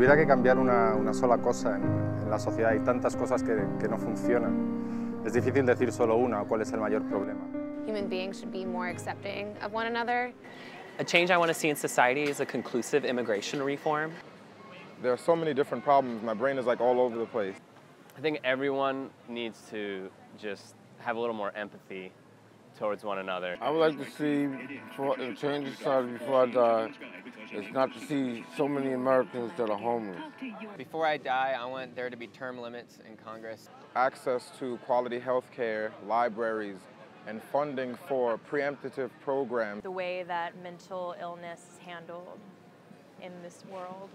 hubiera que cambiar una sola cosa en la sociedad, hay tantas cosas que no funcionan. Es difícil decir solo una o cuál es el mayor problema. Human beings should be more accepting of one another. A change I want to see in society is a conclusive immigration reform. There are so many different problems. My brain is like all over the place. I think everyone needs to just have a little more empathy towards one another. I would like to see a change in society before I die is not to see so many Americans that are homeless. Before I die, I want there to be term limits in Congress. Access to quality health care, libraries, and funding for preemptive programs. The way that mental illness is handled in this world.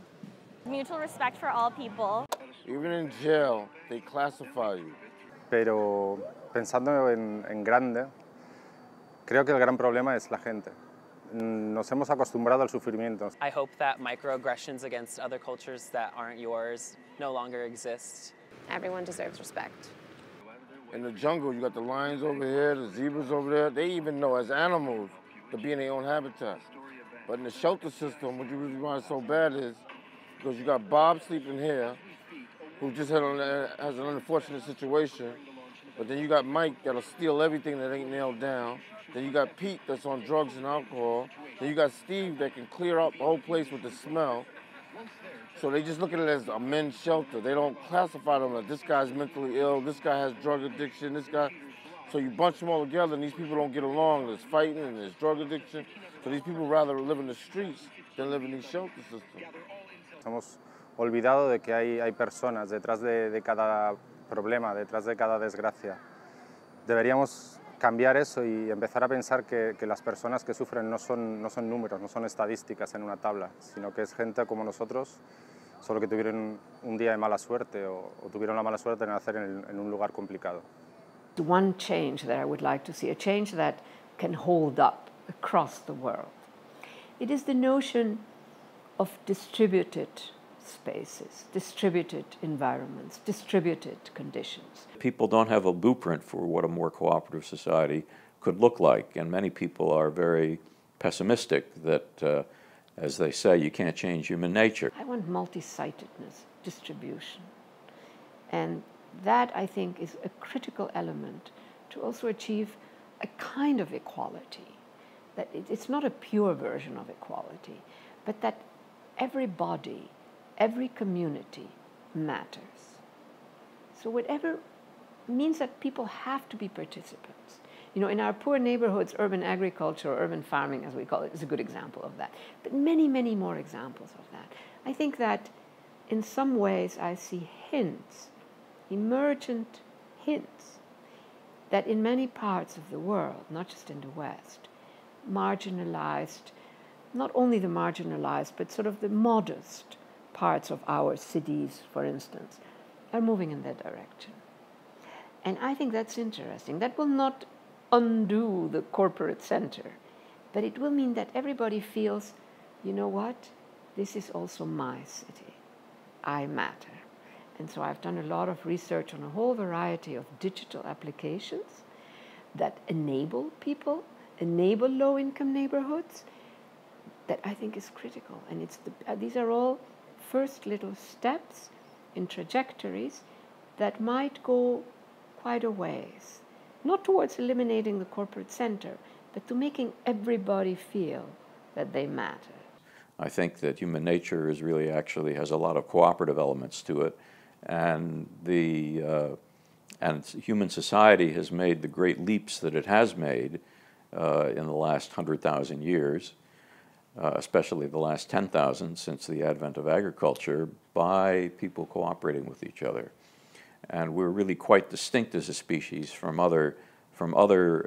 Mutual respect for all people. Even in jail, they classify you. Pero pensando en grande, creo que el gran problema es la gente. Nos hemos acostumbrado al sufrimiento. I hope that microaggressions against other cultures that aren't yours no longer exist. Everyone deserves respect. In the jungle, you got the lions over here, the zebras over there. They even know as animals to be in their own habitat. But in the shelter system, what you really want so bad is, because you got Bob sleeping here, who just has an unfortunate situation, but then you got Mike that'll steal everything that ain't nailed down. Then you got Pete that's on drugs and alcohol. Then you got Steve that can clear up the whole place with the smell. So they just look at it as a men's shelter. They don't classify them as this guy's mentally ill, this guy has drug addiction, this guy. So you bunch them all together and these people don't get along. There's fighting and there's drug addiction. So these people rather live in the streets than live in these shelter systems. Hemos olvidado de que hay personas detrás de cada problema, detrás de cada desgracia. Deberíamos cambiar eso y empezar a pensar que las personas que sufren no son números, no son estadísticas en una tabla, sino que es gente como nosotros, solo que tuvieron un día de mala suerte o tuvieron la mala suerte de nacer en un lugar complicado. The one change that I would like to see, a change that can hold up across the world, it is the notion of distributed spaces, distributed environments, distributed conditions. People don't have a blueprint for what a more cooperative society could look like, and many people are very pessimistic that, as they say, you can't change human nature. I want multi-sidedness, distribution, and that, I think, is a critical element to also achieve a kind of equality, that it's not a pure version of equality, but that everybody, every community matters. So whatever means that people have to be participants. You know, in our poor neighborhoods, urban agriculture, or urban farming, as we call it, is a good example of that. But many, many more examples of that. I think that in some ways I see hints, emergent hints, that in many parts of the world, not just in the West, marginalized, not only the marginalized, but sort of the modest parts of our cities, for instance, are moving in that direction. And I think that's interesting. That will not undo the corporate center, but it will mean that everybody feels, you know what, this is also my city. I matter. And so I've done a lot of research on a whole variety of digital applications that enable people, enable low-income neighborhoods, that I think is critical. And these are all first little steps in trajectories that might go quite a ways, not towards eliminating the corporate center, but to making everybody feel that they matter. I think that human nature is really actually has a lot of cooperative elements to it, and and human society has made the great leaps that it has made in the last 100,000 years. Especially the last 10,000 since the advent of agriculture, by people cooperating with each other. And we're really quite distinct as a species from other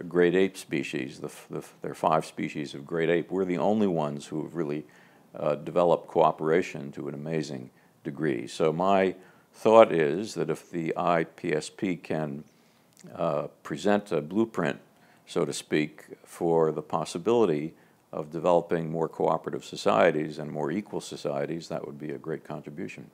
great ape species. There are 5 species of great ape. We're the only ones who have really developed cooperation to an amazing degree. So my thought is that if the IPSP can present a blueprint, so to speak, for the possibility of developing more cooperative societies and more equal societies, that would be a great contribution.